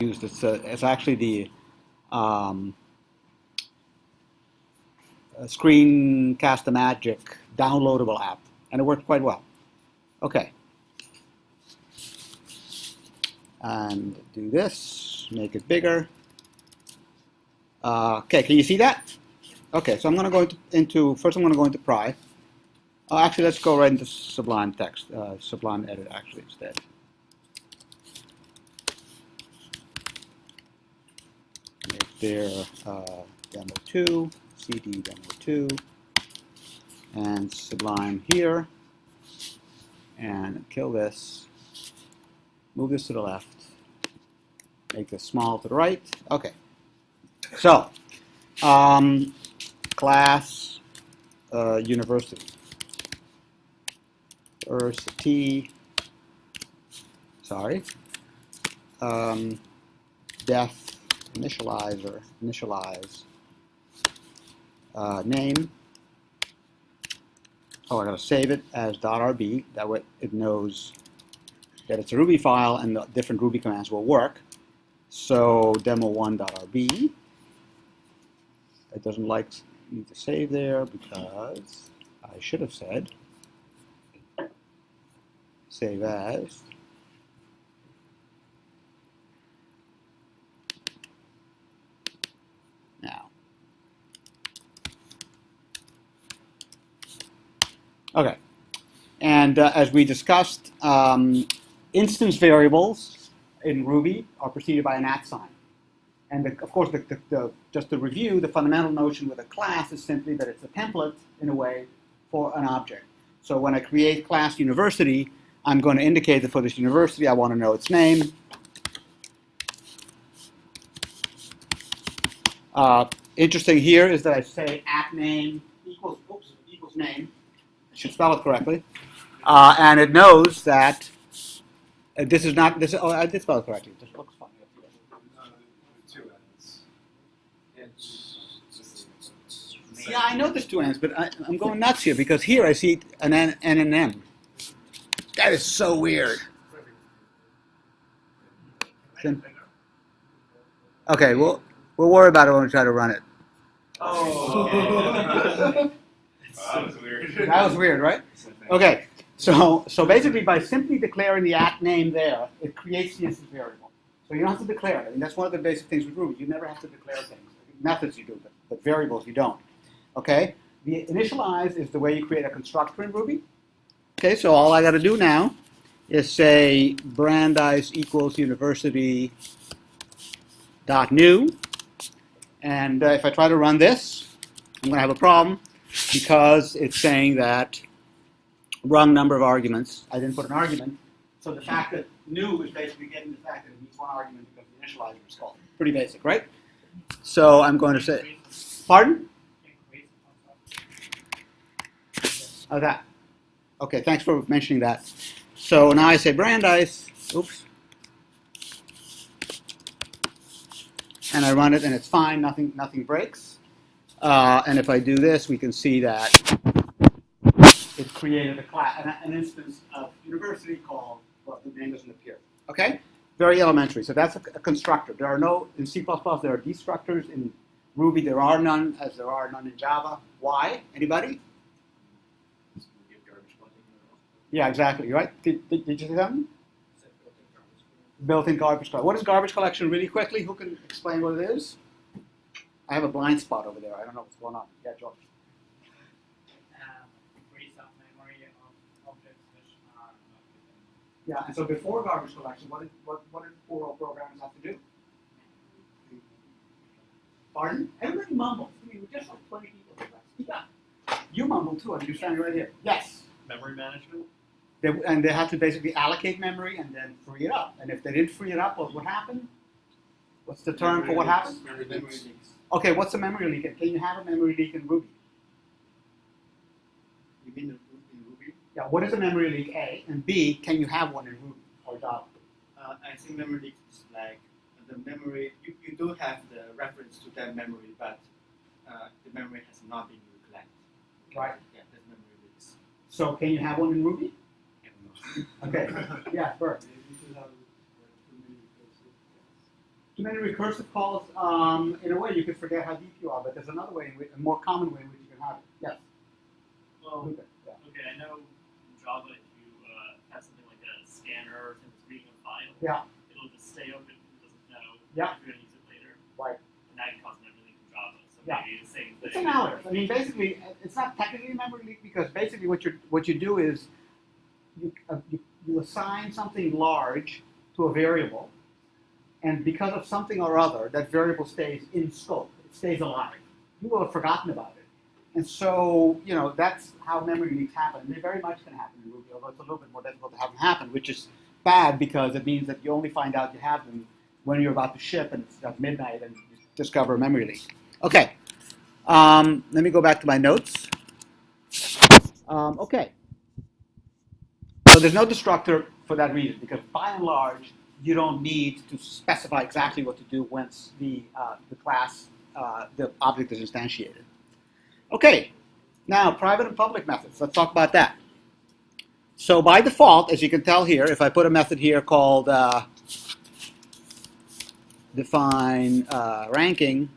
used. It's actually the Screencast-O-Matic downloadable app, and it worked quite well. Okay. And do this, make it bigger. Okay, can you see that? Okay, so I'm going to go first I'm going to go into Pry. Actually, let's go right into Sublime Text, Sublime Edit actually instead. Make there demo 2, CD demo 2, and Sublime here, and kill this, move this to the left, make this small to the right. Okay, so class university. Def initialize name. Oh, I gotta save it as .rb. That way it knows that it's a Ruby file and the different Ruby commands will work. So demo1.rb. It doesn't need to save there because I should have said save as. Now. Okay. And as we discussed, instance variables in Ruby are preceded by an @ sign. And of course, just to review, the fundamental notion with a class is simply that it's a template, in a way, for an object. So when I create class university, I'm going to indicate that for this university, I want to know its name. Interesting here is that I say @name equals name. I should spell it correctly. And it knows that this is not, oh, I did spell it correctly. It just looks funny. Yeah, I know there's 2 N's, but I'm going nuts here because here I see an N and an M. That is so weird. Okay, we'll worry about it when we try to run it. Oh. That was weird. That was weird, right? Okay, so basically by simply declaring the @name there, it creates the instance variable. So you don't have to declare it. I mean, that's one of the basic things with Ruby. You never have to declare things. Methods you do, but variables you don't. Okay? The initialize is the way you create a constructor in Ruby. Okay, so all I got to do now is say Brandeis equals university dot new. And if I try to run this, I'm going to have a problem because it's saying that wrong number of arguments. I didn't put an argument. So the fact that new is basically getting the fact that it needs 1 argument because the initializer is called. Pretty basic, right? So I'm going to say, pardon? Oh, that. Okay, thanks for mentioning that. So now I say Brandeis, oops. And I run it and it's fine, nothing breaks. And if I do this, we can see that it created a class, an instance of university called, well, the name doesn't appear. Okay? Very elementary. So that's a constructor. There are no, in C++, there are destructors. In Ruby, there are none, as there are none in Java. Why? Anybody? Yeah, exactly, right? Did you say something? Built-in garbage collection. What is garbage collection really quickly? Who can explain what it is? I have a blind spot over there. I don't know what's going on. Yeah, George. Frees up memory of objects which are not within. Yeah, and so before garbage collection, what did poor old programmers have to do? Pardon? Everybody mumbles. I mean, we're just like 20 people. Speak up. You mumble too. I mean, you're standing right here. Yes. Memory management? They have to basically allocate memory and then free it up. And if they didn't free it up, what would happen? What's the term for what happens? Memory leaks. Okay, what's a memory leak? Can you have a memory leak in Ruby? You mean in Ruby? Yeah, what is a memory leak, A? And B, can you have one in Ruby or Java? I think memory leak is like the memory, you do have the reference to that memory, but the memory has not been reclaimed. Right. Yeah, that's memory leaks. So can you have one in Ruby? Okay. Yeah, Bert. many recursive calls, in a way, you could forget how deep you are, but there's another way, a more common way in which you can have it. Yes. Well, Luca, yeah. okay, I know in Java if you have something like a scanner or something that's reading a file, Yeah. it'll just stay open. It doesn't know Yeah. if you're going to use it later. Right. And that can cause memory leak in Java. So Yeah. maybe the same thing. It's analogous. I mean, basically, it's not technically a memory leak because basically what you do is you assign something large to a variable, and because of something or other, that variable stays in scope. It stays alive. You will have forgotten about it. And so, that's how memory leaks happen. And they very much can happen in Ruby, although it's a little bit more difficult to have them happen, which is bad because it means that you only find out you have them when you're about to ship and it's at midnight and you discover a memory leak. Okay. Let me go back to my notes. Okay. So there's no destructor for that reason because by and large, you don't need to specify exactly what to do once the class, the object is instantiated. Okay, now private and public methods. Let's talk about that. So by default, as you can tell here, if I put a method here called define ranking,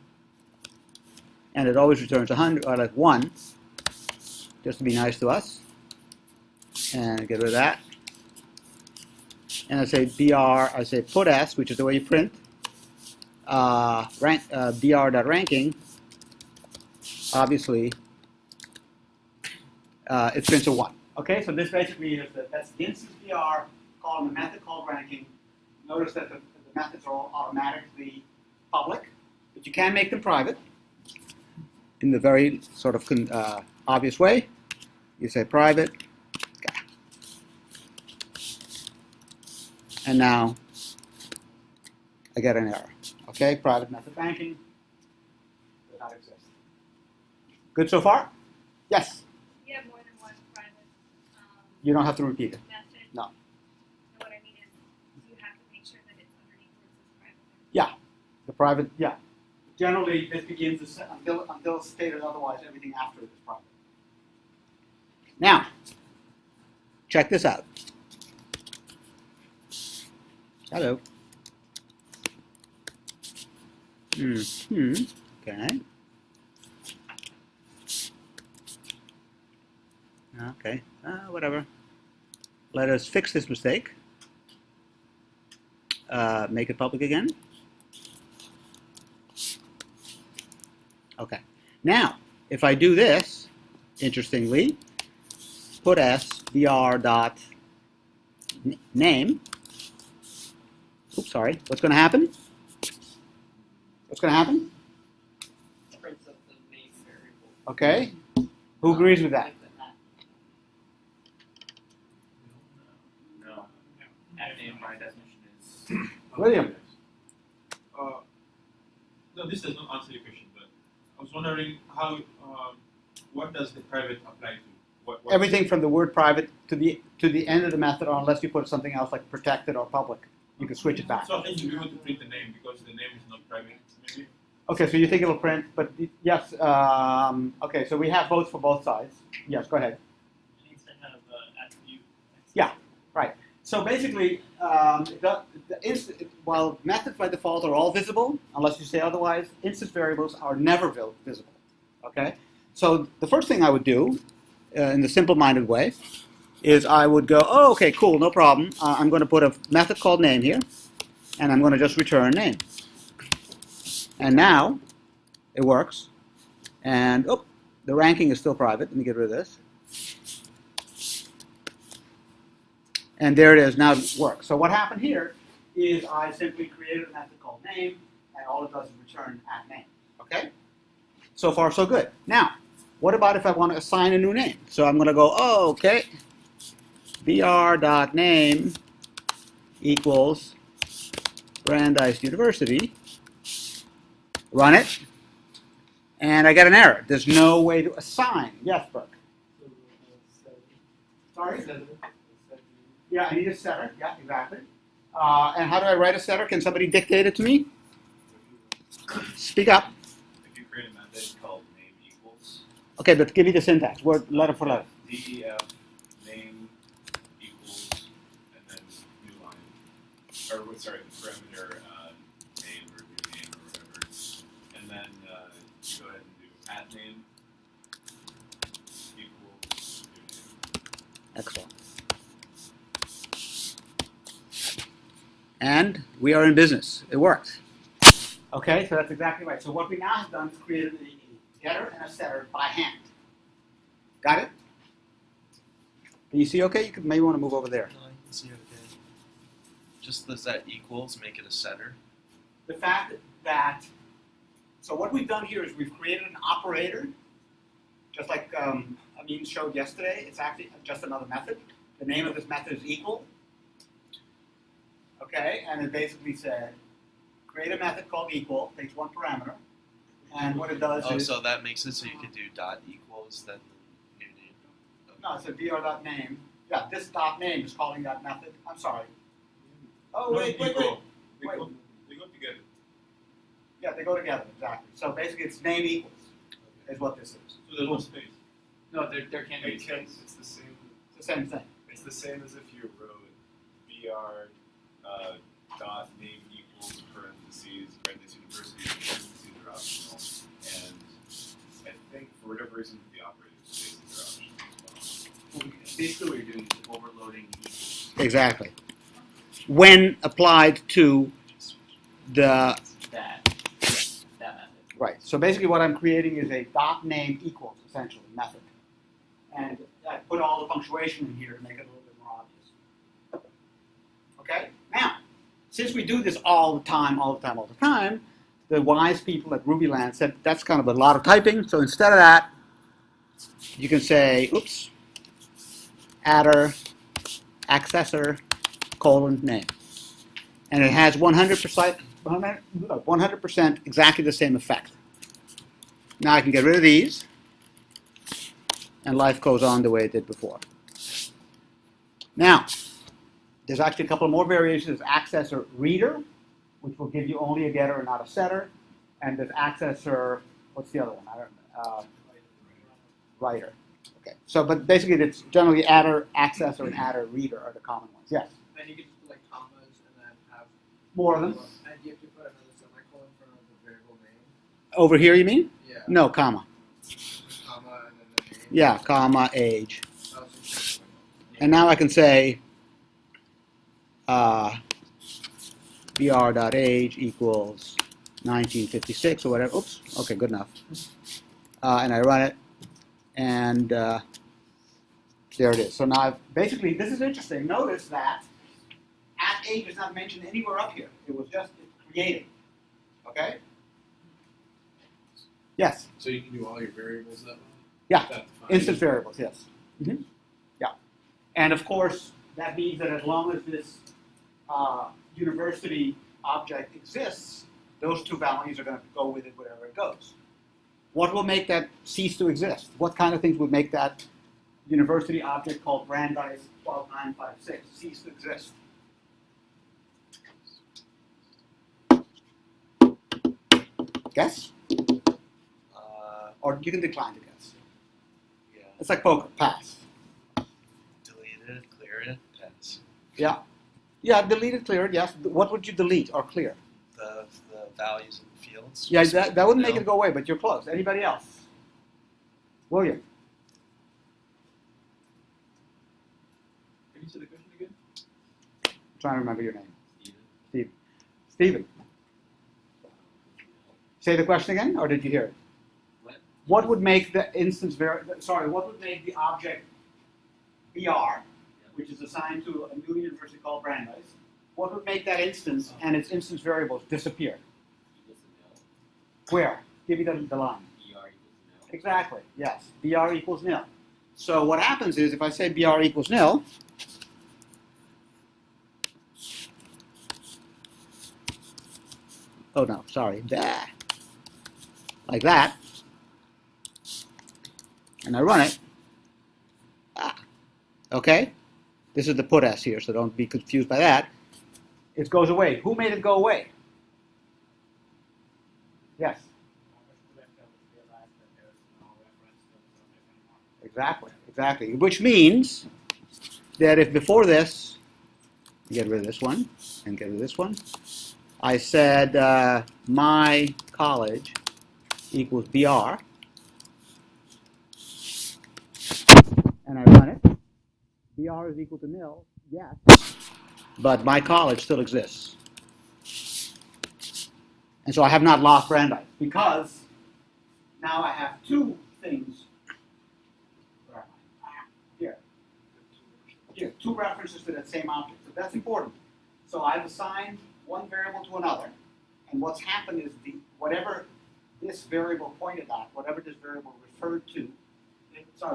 and it always returns 100 or like 1, just to be nice to us, and get rid of that. And I say br, I say put s, which is the way you print br.ranking. Obviously, it prints a 1. Okay, so this basically is that's the instance br calling a method called ranking. Notice that the methods are all automatically public, but you can make them private in the very sort of obvious way. You say private, and now I get an error. Okay, private method ranking does not exist. Good so far? Yes? You have more than one private You don't have to repeat it. method. No. And what I mean is, you have to make sure that it's underneath where it says private. Yeah, the private, yeah. Generally, this begins until stated otherwise, everything after it is private. Now, check this out. Hello. Okay. Okay. Whatever. Let us fix this mistake. Make it public again. Okay. Now, if I do this, interestingly, put s br dot name. Oops, sorry. What's going to happen? What's going to happen? Prints up the main variable. Okay. Who agrees with that? Like the at. No. At name by definition is. William. No, this does not answer your question, but I was wondering how, what does the private apply to? What Everything from the word private to the end of the method, or unless you put something else like protected or public, you can switch it back. So I think you want to print the name because the name is not private, maybe? Okay, so you think it'll print, but yes. Okay, so we have votes for both sides. Yes, go ahead. It needs to have attribute. Yeah, right. So basically, while methods by default are all visible, unless you say otherwise, instance variables are never visible. Okay? So the first thing I would do, in the simple-minded way, is I would go, oh, okay, cool, no problem. I'm going to put a method called name here, and I'm going to just return name. And now, it works. And, oh, the ranking is still private. Let me get rid of this. And there it is, now it works. So what happened here is I simply created a method called name, and all it does is return at name. Okay? So far, so good. Now, what about if I want to assign a new name? So I'm going to go, oh, okay, br.name equals Brandeis University. Run it, and I get an error. There's no way to assign. Yes, Brooke? Sorry? Yeah, I need a setter. Yeah, exactly. And how do I write a setter? Can somebody dictate it to me? Speak up. If you create a method called name equals Okay, but give me the syntax, word letter for letter. def name equals and then new line, or sorry, the parameter name name equals new name. Excellent. And we are in business. It works. Okay, so that's exactly right. So what we now have done is created a getter and a setter by hand. Got it? Can you see okay? You could maybe want to move over there. No, I can see okay. Just does that equals make it a setter? The fact that, so what we've done here is we've created an operator, just like Amin showed yesterday. It's actually just another method. The name of this method is equal. Okay, and it basically said, create a method called equal, takes one parameter, and what it does Oh, is, so that makes it so you could do dot equals then the new name. no, it's a br.name. Yeah, this dot name is calling that method. I'm sorry. Oh, No, wait. They Wait. go together. Yeah, they go together, exactly. So basically it's name equals, is what this is. So there's no space. No, there can't be It can, it's the same. It's the same thing. It's the same as if you wrote br dot name equals parentheses university parentheses are optional, and I think for whatever reason the operator spaces are optional as well. Basically, what you're doing is overloading equals Exactly. When applied to the that method. right. So basically, what I'm creating is a dot name equals essentially method, and I put all the punctuation in here to make it a little bit more obvious. Okay. Now, since we do this all the time, the wise people at Rubyland said that's kind of a lot of typing. So instead of that, you can say, oops, adder, accessor, name. And it has 100% exactly the same effect. Now I can get rid of these, and life goes on the way it did before. Now, there's actually a couple more variations. There's accessor reader, which will give you only a getter and not a setter. And there's accessor, what's the other one? Writer. Okay. So, but basically it's generally adder, accessor, and adder reader are the common ones. Yes? And you can just put like commas and then have More of them? And you have to put another semicolon in front of the variable name. Over here, you mean? Yeah. No, comma. Comma and then the name. Yeah, comma, age. Oh, so semicolon. And now I can say br.age equals 1956 or whatever. Oops. Okay, good enough. And I run it, and there it is. So now, basically, this is interesting. Notice that @age is not mentioned anywhere up here. It was just created. Okay? Yes? So you can do all your variables that way? Yeah. That defines Instant it? variables, yes. Yeah. And of course, that means that as long as this university object exists, those two values are going to go with it wherever it goes. What will make that cease to exist? What kind of things would make that university object called Brandeis 12956 cease to exist? Guess? Or you can decline to guess. Yeah. It's like poker. Pass. Delete it, clear it, pass. Yeah. Yeah, delete it, clear it, yes. What would you delete or clear? The values in the fields. Yeah, Just that wouldn't make no. it go away, but you're close. Anybody else? William? Can you say the question again? I'm trying to remember your name. Steven. Stephen. Say the question again, or did you hear it? What would make the instance what would make the object BR, which is assigned to a new university called Brandeis, what would make that instance and its instance variables disappear? Where? Give me the line. Exactly, yes. BR equals nil. So what happens is, if I say BR equals nil, oh no, sorry, like that, and I run it, okay? This is the put s here, so don't be confused by that. It goes away. Who made it go away? Yes. Exactly. Which means that if before this, get rid of this one and get rid of this one, I said my college equals BR, and I run it, BR is equal to nil, yes, but my college still exists. And so I have not lost Brandeis because now I have two things. Where am I? Here. Here, two references to that same object. So that's important. So I've assigned one variable to another, and what's happened is whatever this variable pointed at, whatever this variable referred to,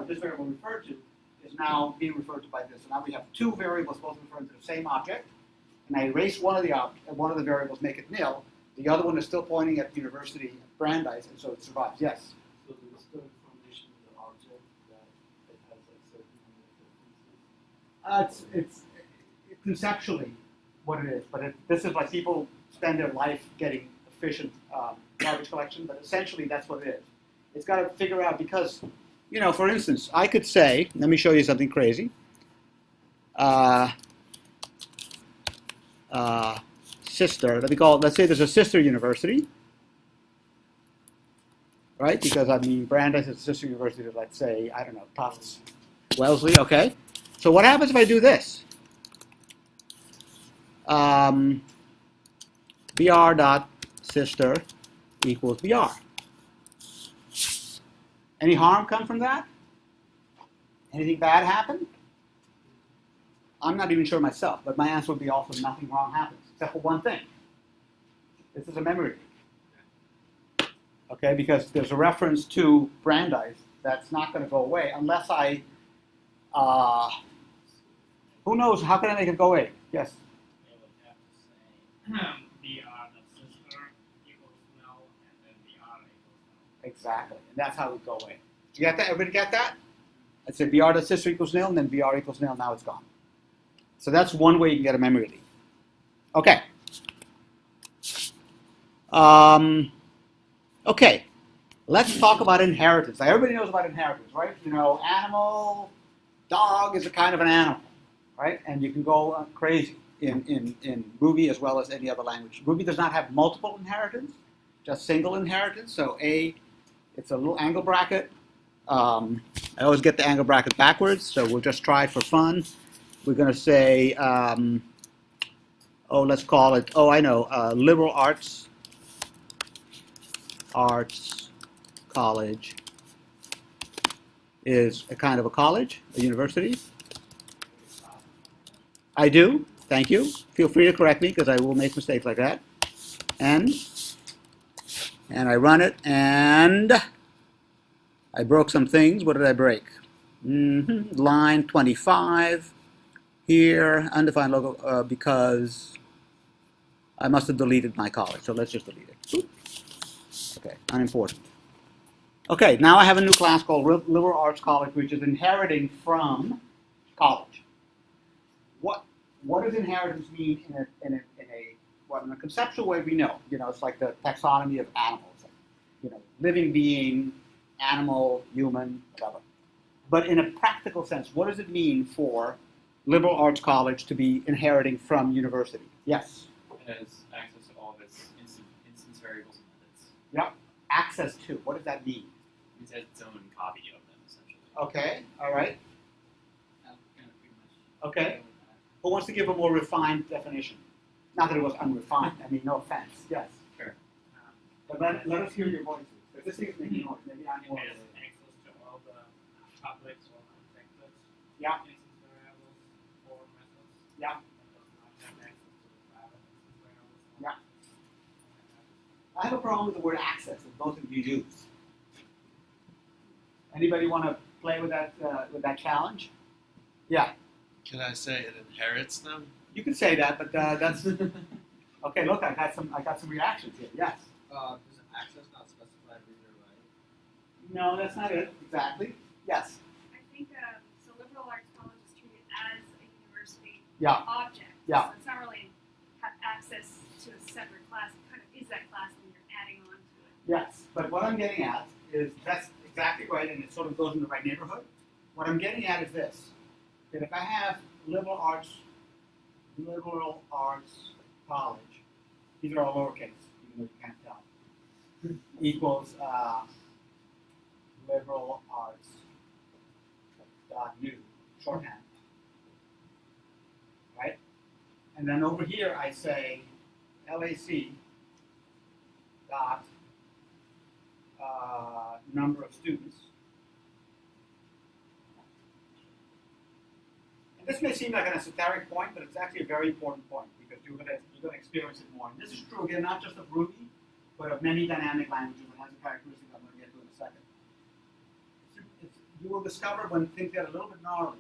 this variable referred to, is now being referred to by this. So now we have two variables both referring to the same object, and I erase one of the variables, make it nil. The other one is still pointing at University of Brandeis, and so it survives. Yes? So there is still information in the object that it has like certain number of differences. It's conceptually what it is, but this is like people spend their life getting efficient garbage collection, but essentially that's what it is. It's got to figure out because, for instance, I could say, let me show you something crazy. Sister, let's say there's a sister university, right? Because Brandeis is a sister university to, let's say, I don't know, Tufts, Wellesley, okay? So what happens if I do this? BR dot sister equals BR. Any harm come from that? Anything bad happen? I'm not even sure myself, but my answer would be also nothing wrong happens, except for one thing. This is a memory. Okay, because there's a reference to Brandeis that's not going to go away unless I, who knows, how can I make it go away? Yes? They would have to say BR the sister equals null and then BR equals null. Exactly, and that's how it would go away. You get that? Everybody get that? I'd say BR the sister equals nil, and then BR equals nil, now it's gone. So that's one way you can get a memory leak. Okay. Okay. Let's talk about inheritance. Now, everybody knows about inheritance, right? Animal, dog is a kind of an animal, right? And you can go crazy in Ruby as well as any other language. Ruby does not have multiple inheritance, just single inheritance. So it's a little angle bracket. I always get the angle bracket backwards, so we'll just try it for fun. We're going to say, let's call it, liberal arts college is a kind of a college, a university. I do, thank you. Feel free to correct me because I will make mistakes like that. And I run it, and I broke some things. What did I break? Line 25. Here, undefined logo, because I must have deleted my college, so let's just delete it. Oop. Okay, unimportant. Okay, now I have a new class called Liberal Arts College, which is inheriting from college. What does inheritance mean in a conceptual way? We know, it's like the taxonomy of animals, living being, animal, human, whatever. But in a practical sense, what does it mean for liberal arts college to be inheriting from university? Yes? It has access to all of its instance variables and methods. Yep. Access to. What does that mean? It has its own copy of them, essentially. Okay. All right. Kind of pretty much. Okay. Who wants to give a more refined definition? Not that it was unrefined. No offense. Yes. Sure. But let us hear your voices. Because this thing is making noise. Maybe I'm It more. has access to all the publics or unprotected Yeah. instance variables or methods. Yeah. It does not have access to the private instance variables. Yeah. I have a problem with the word access that both of you use. Anybody want to play with that challenge? Yeah. Can I say it inherits them? You can say that, but that's okay. Look, I got some reactions here. Yes. Does access not specify read or write? No, that's not it exactly. Yes. I think so. Liberal arts college is treated as a university Yeah. object. Yeah. So it's not really have access to a separate class. It kind of is that class, and you're adding on to it. Yes. But what I'm getting at is that's exactly right, and it sort of goes in the right neighborhood. What I'm getting at is this: that if I have liberal arts college, these are all lowercase, even though you can't tell, equals liberal arts dot new shorthand, right? And then over here I say LAC dot number of students. And this may seem like an esoteric point, but it's actually a very important point because you're gonna experience it more. And this is true again, not just of Ruby, but of many dynamic languages. It has a characteristic I'm going to get to in a second. You will discover when things get a little bit gnarly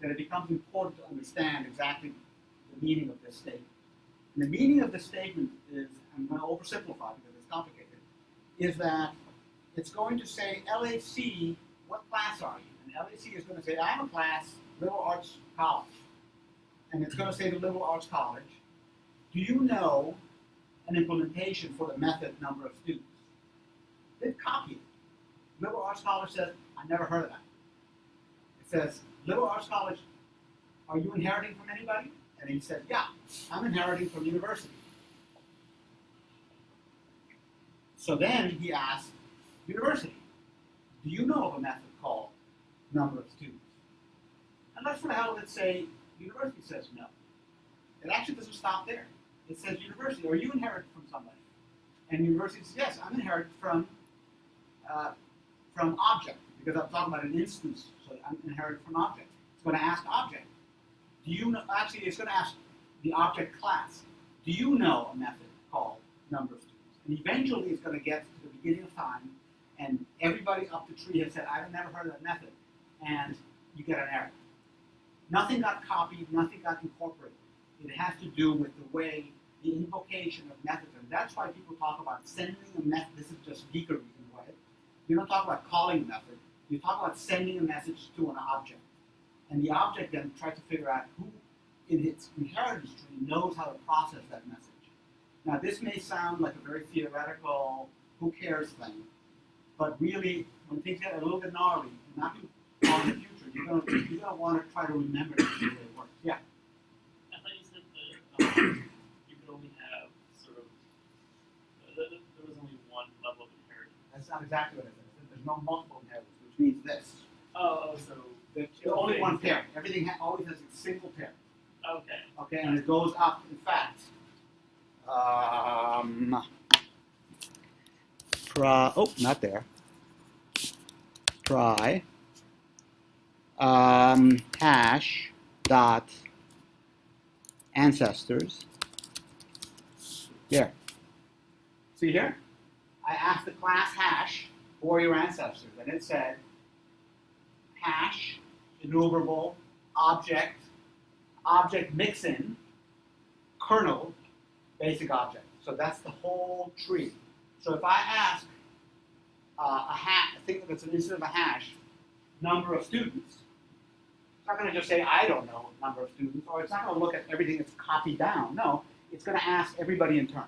that it becomes important to understand exactly the meaning of this statement. And the meaning of this statement is, I'm going to oversimplify because it's complicated, is that it's going to say, LAC, what class are you? And LAC is going to say, I'm a class, Liberal Arts College. And it's going to say to Liberal Arts College, do you know an implementation for the method number of students? They copy it. Liberal Arts College says, I never heard of that. It says, Liberal Arts College, are you inheriting from anybody? And he said, yeah, I'm inheriting from university. So then he asked, university, do you know of a method called number of students? And let's for the hell of it say, university says no. It actually doesn't stop there. It says university, are you inherited from somebody? And university says, yes, I'm inherited from object, because I'm talking about an instance, so I'm inherited from object. It's going to ask object. Do you know, actually it's going to ask the object class, do you know a method called number of students? And eventually it's going to get to the beginning of time, and everybody up the tree has said, I've never heard of that method, and you get an error. Nothing got copied, nothing got incorporated. It has to do with the way the invocation of methods, and that's why people talk about sending a method. This is just geekery in a way. You don't talk about calling a method. You talk about sending a message to an object. And the object then tries to figure out who in its inheritance tree knows how to process that message. Now this may sound like a very theoretical, who cares thing, but really, when things get a little bit gnarly, not too far in the future, you're gonna want to try to remember this the way it works. Yeah? I thought you said that you could only have sort of, there was only one level of inheritance. That's not exactly what it is. There's no multiple inheritance, which means this. Oh, so There's only one pair. Everything always has a single pair. okay. Okay, and it goes up. In fact, not there. Try hash dot ancestors. There. See here? I asked the class hash for your ancestors, and it said hash enumerable object mixin kernel basic object. So that's the whole tree. So if I ask think of it as an instance of a hash, number of students, it's not going to just say I don't know number of students, or it's not going to look at everything that's copied down. No, it's going to ask everybody in turn.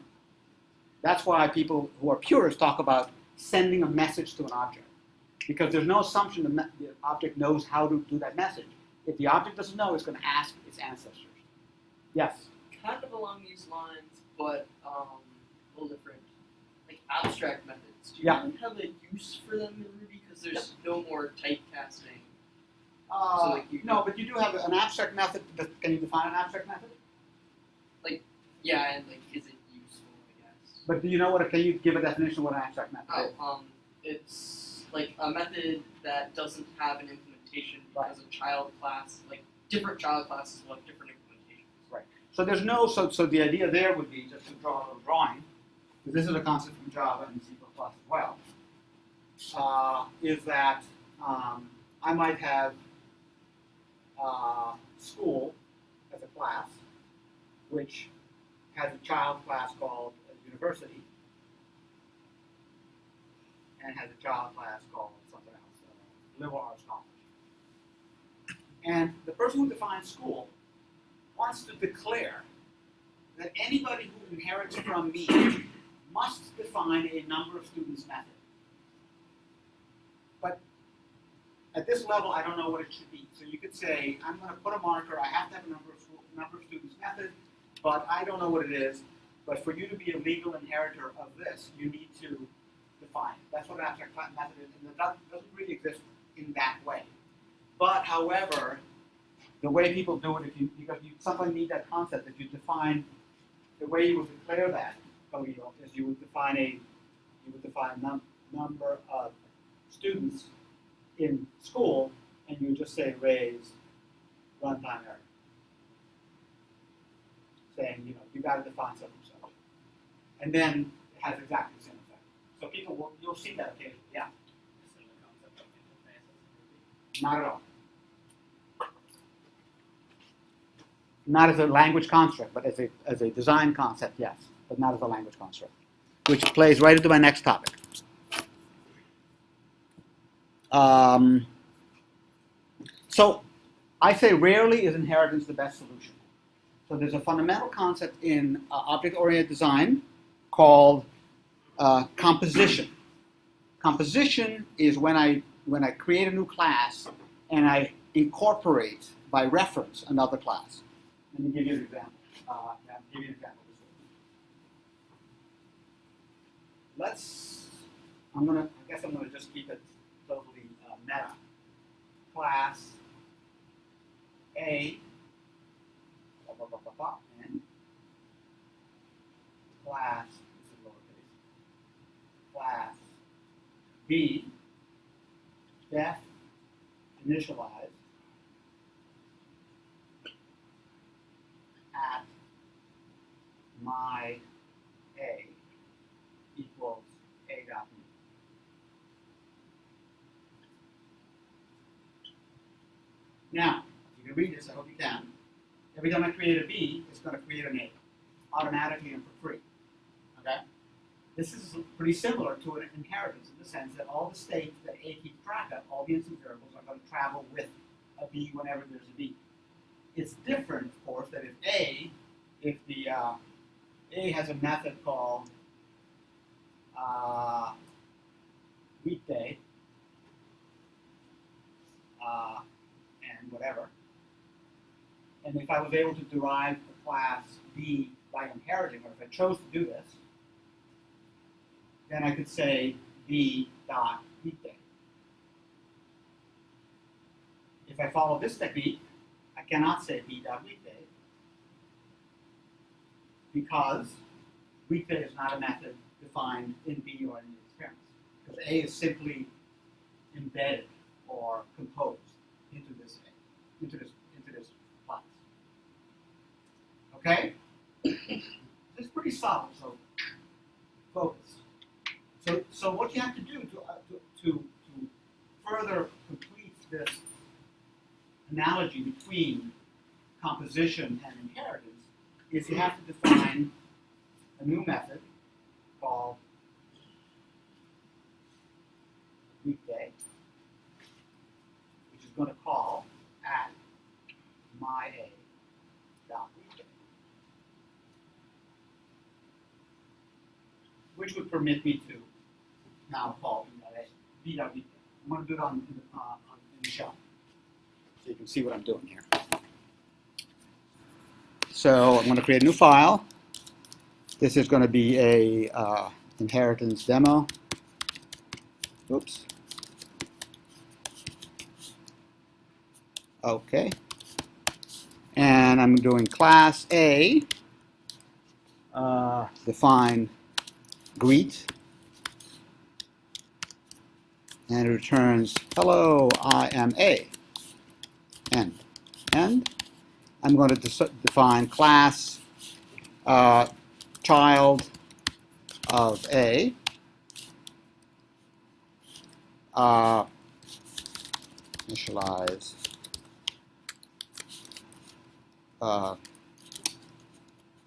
That's why people who are purists talk about sending a message to an object, because there's no assumption the object knows how to do that message. If the object doesn't know, it's going to ask its ancestors. Yes? Kind of along these lines, but a little different. Like abstract methods. Do you really have a use for them in Ruby? Because there's no more typecasting. No, but you do have an abstract method. Can you define an abstract method? Yeah, and is it useful, I guess? But do you know can you give a definition of what an abstract method is? It's like a method that doesn't have an implementation because a child class, different child classes will have different implementations. Right. So there's no, so the idea there would be, just to draw a little drawing, because this is a concept from Java and C++ as well, is that I might have school as a class, which has a child class called university, and has a child class called something else, liberal arts college. And the person who defines school wants to declare that anybody who inherits from me must define a number of students method. But at this level, I don't know what it should be. So you could say, I'm going to put a marker, I have to have a number of students method, but I don't know what it is. But for you to be a legal inheritor of this, you need to define it. That's what an abstract method is, and it doesn't really exist in that way. But however, the way people do it, because you sometimes need that concept that you define the way you would declare that is you would define a number of students in school, and you just say raise runtime error, saying you got to define such and such, and then it has exactly the same effect. So you'll see that occasionally. Yeah. Not at all. Not as a language construct, but as a design concept, yes, but not as a language construct, which plays right into my next topic. So I say rarely is inheritance the best solution. So there's a fundamental concept in object-oriented design called composition. Composition is when I create a new class and I incorporate by reference another class. Let me give you an example. I guess I'm gonna just keep it totally meta. Class A, and class, this is lowercase, class B, def initialized at my A equals A dot B. Now, you can read this, I hope you can. Every time I create a B, it's going to create an A, automatically and for free. Okay? This is pretty similar to an inheritance in the sense that all the states that A keeps track of, all the instance variables, are going to travel with a B whenever there's a B. It's different, of course, that if the A has a method called weekday and whatever, and if I was able to derive the class B by inheriting, or if I chose to do this, then I could say B dot weekday. If I follow this technique, I cannot say B dot weekday because weekday is not a method defined in B or in the experiments. Because A is simply embedded or composed into this class. Okay? It's pretty subtle, so focus. So what you have to do to further complete this analogy between composition and inheritance is you have to define a new method called weekday, which is going to call at my A dot weekday, which would permit me to now call B dot weekday. I'm going to do it in the shell, so you can see what I'm doing here. So I'm going to create a new file. This is going to be a inheritance demo. Oops. Okay. And I'm doing class A, define greet, and it returns, hello, I am A. End. I'm going to define class child of A, initialize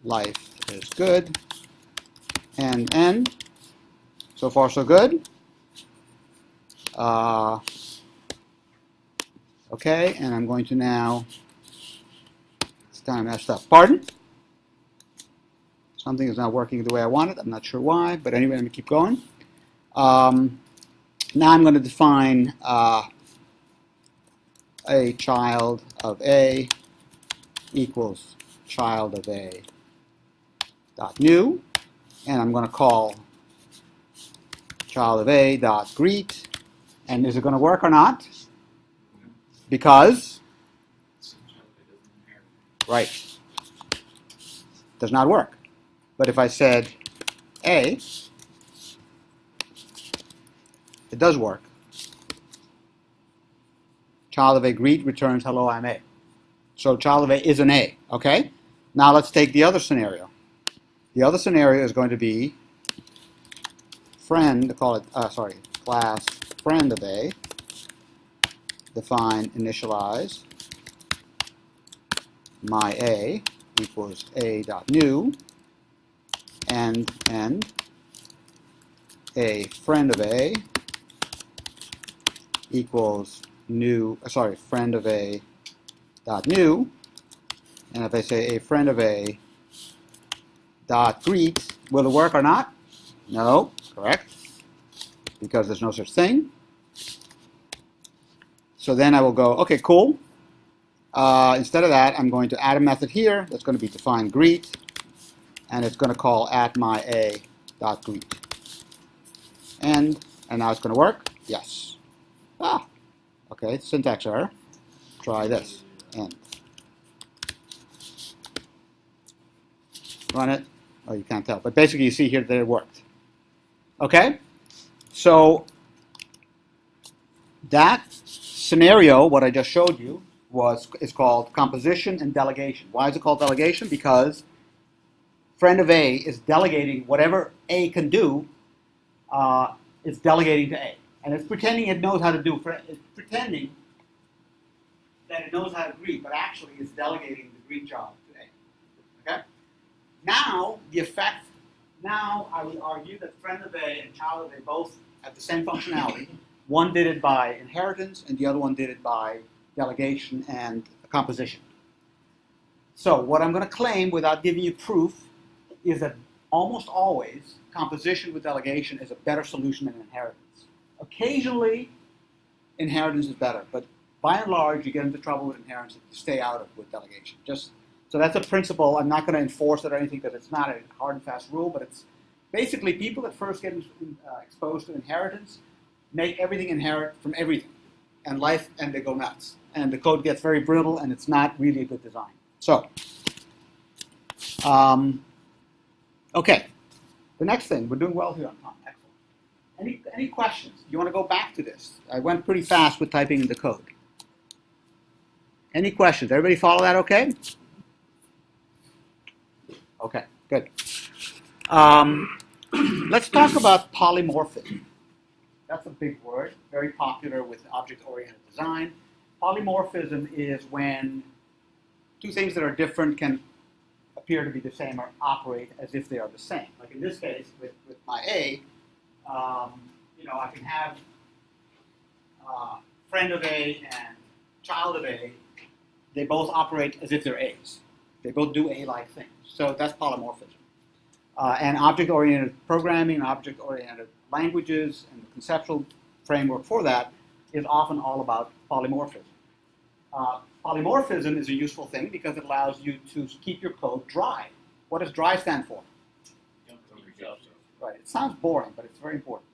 life is good, and end. So far, so good. Okay, and I'm going to now, it's kind of messed up. Pardon? Something is not working the way I want it. I'm not sure why, but anyway, let me keep going. Now I'm going to define a child of A equals child of A dot new, and I'm going to call child of A dot greet. And is it going to work or not? Because, Child of A doesn't inherit. right, does not work. But if I said A, it does work. Child of A greet returns hello, I'm A. So child of A is an A, okay? Now let's take the other scenario. The other scenario is going to be friend, class friend of A, define, initialize, my A equals A dot new, and a friend of A equals friend of A dot new, and if I say a friend of A dot greet, will it work or not? No, correct, because there's no such thing. So then I will go, okay, cool. Instead of that, I'm going to add a method here that's going to be define greet, and it's going to call @myA.greet. And now it's going to work? Yes. Okay, syntax error. Try this. End. Run it. Oh, you can't tell. But basically, you see here that it worked. Okay? So that scenario, what I just showed you, is called composition and delegation. Why is it called delegation? Because friend of A is delegating whatever A can do, it's delegating to A. And it's pretending it knows how to do, it's pretending that it knows how to greet, but actually it's delegating the greet job to A. Okay? Now, I would argue that friend of A and child of A both have the same functionality. One did it by inheritance, and the other one did it by delegation and composition. So what I'm going to claim without giving you proof is that almost always composition with delegation is a better solution than inheritance. Occasionally, inheritance is better, but by and large, you get into trouble with inheritance if you stay out of with delegation. So that's a principle. I'm not going to enforce it or anything because it's not a hard and fast rule, but it's basically people that first get exposed to inheritance make everything inherit from everything, and they go nuts. And the code gets very brittle, and it's not really a good design. So, okay. The next thing, we're doing well here on time. Excellent. Any questions? You want to go back to this? I went pretty fast with typing in the code. Any questions? Everybody follow that okay? Okay, good. Let's talk about polymorphism. That's a big word, very popular with object-oriented design. Polymorphism is when two things that are different can appear to be the same or operate as if they are the same. Like in this case, with my A, I can have friend of A and child of A. They both operate as if they're A's. They both do A-like things. So that's polymorphism. And object-oriented programming, object-oriented languages, and the conceptual framework for that is often all about polymorphism. Polymorphism is a useful thing because it allows you to keep your code dry. What does dry stand for? Right. It sounds boring, but it's very important.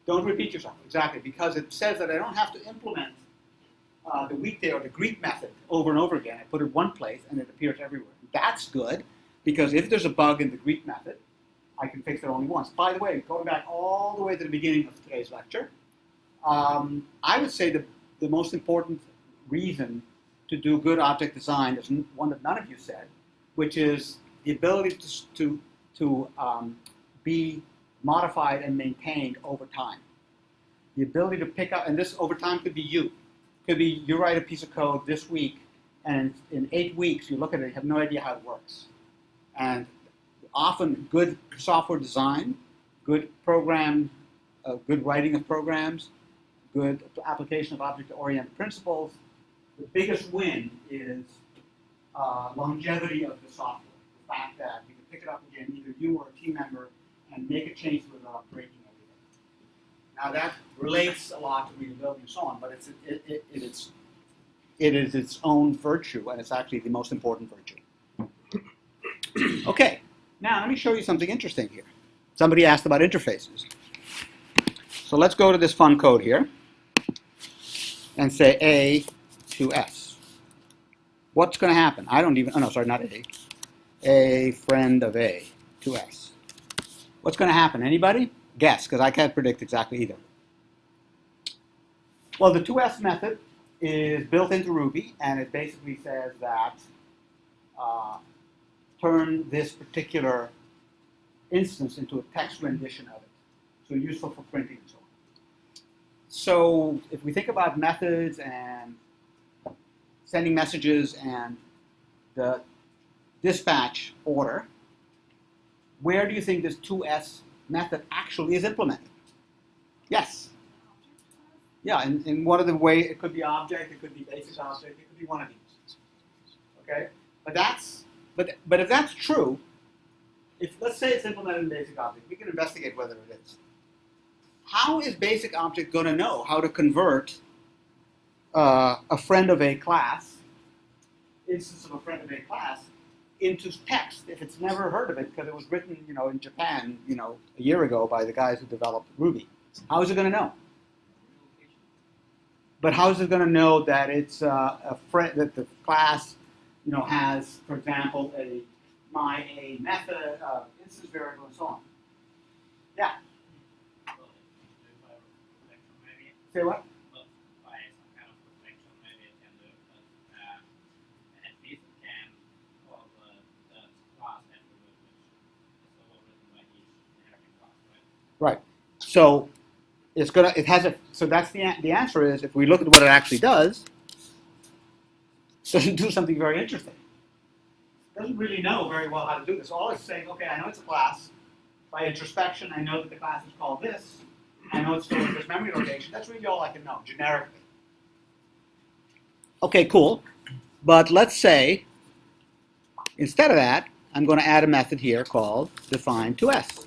Don't repeat yourself. Exactly, because it says that I don't have to implement the weekday or the greet method over and over again. I put it one place and it appears everywhere. That's good because if there's a bug in the greet method, I can fix it only once. By the way, going back all the way to the beginning of today's lecture, I would say the most important reason to do good object design is one that none of you said, which is the ability to be modified and maintained over time. The ability to pick up, and this over time could be you. Could be you write a piece of code this week, and in 8 weeks you look at it and you have no idea how it works. And often good software design, good program, good writing of programs, good application of object-oriented principles, the biggest win is longevity of the software. The fact that you can pick it up again, either you or a team member, and make a change without breaking everything. Now that relates a lot to readability and so on, but it is its own virtue, and it's actually the most important virtue. Okay, now let me show you something interesting here. Somebody asked about interfaces. So let's go to this fun code here and say A 2S. What's going to happen? I don't even, oh no, sorry, not A friend of A, 2S. What's going to happen? Anybody? Guess, because I can't predict exactly either. Well, the 2S method is built into Ruby, and it basically says that turn this particular instance into a text rendition of it. So useful for printing and so on. So if we think about methods and sending messages and the dispatch order, where do you think this 2S method actually is implemented? Yes. Yeah, in one of the ways, it could be object, it could be basic object, it could be one of these. Okay? But if that's true, if let's say it's implemented in basic object, we can investigate whether it is. How is basic object going to know how to convert a friend of a class, instance of a friend of a class, into text if it's never heard of it because it was written, in Japan, a year ago by the guys who developed Ruby? How is it going to know? But how is it going to know that it's a friend that the class, has, for example, a method, instance variable, and so on? Yeah. Say what? Right. So so that's the answer is, if we look at what it actually does, it doesn't do something very interesting. It doesn't really know very well how to do this. All it's saying, okay, I know it's a class. By introspection, I know that the class is called this. I know it's stored in this memory location. That's really all I can know, generically. Okay, cool. But let's say, instead of that, I'm going to add a method here called define 2S.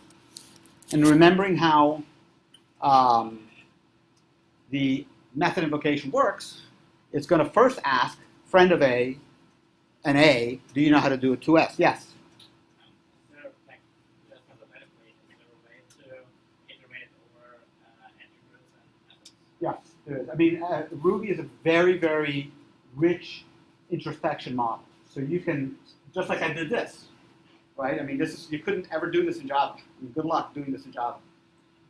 And remembering how the method invocation works, it's going to first ask friend of A, and A, do you know how to do a 2S? Yes. Yes, there is. I mean, Ruby is a very, very rich introspection model. So you can, just like I did this, right? I mean, you couldn't ever do this in Java. I mean, good luck doing this in Java.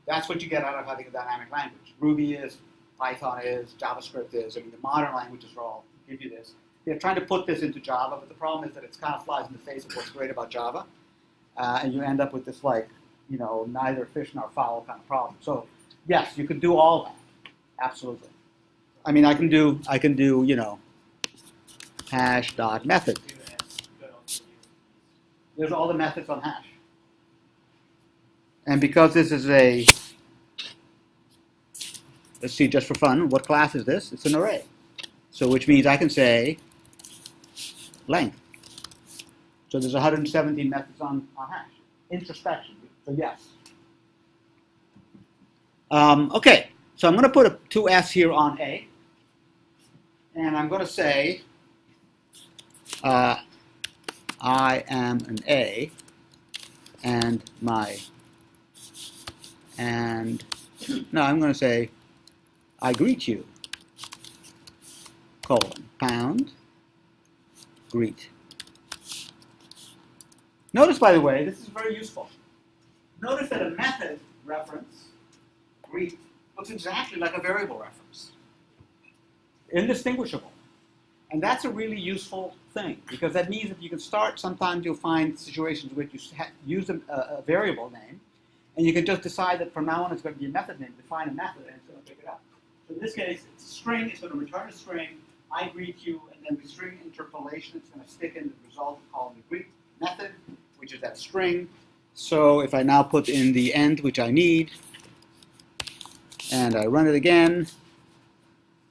That's what you get out of having a dynamic language. Ruby is, Python is, JavaScript is. I mean, the modern languages are all give you this. They're trying to put this into Java, but the problem is that it kind of flies in the face of what's great about Java. And you end up with this, neither fish nor fowl kind of problem. So, yes, you could do all that. Absolutely. I mean, I can do, hash.method. There's all the methods on hash. And because this is let's see, just for fun, what class is this? It's an array. So which means I can say length. So there's 117 methods on hash. Introspection. So yes. Okay. So I'm going to put a 2S here on A. And I'm going to say I am an A, and I'm going to say I greet you, : pound, greet. Notice, by the way, this is very useful. Notice that a method reference, greet, looks exactly like a variable reference. Indistinguishable. And that's a really useful thing, because that means that you can start, sometimes you'll find situations where you use a variable name, and you can just decide that from now on it's going to be a method name, define a method, and it's going to pick it up. So in this case, it's a string, it's going to return a string, I greet you, and then the string interpolation, it's going to stick in the result called the greet method, which is that string. So if I now put in the end, which I need, and I run it again,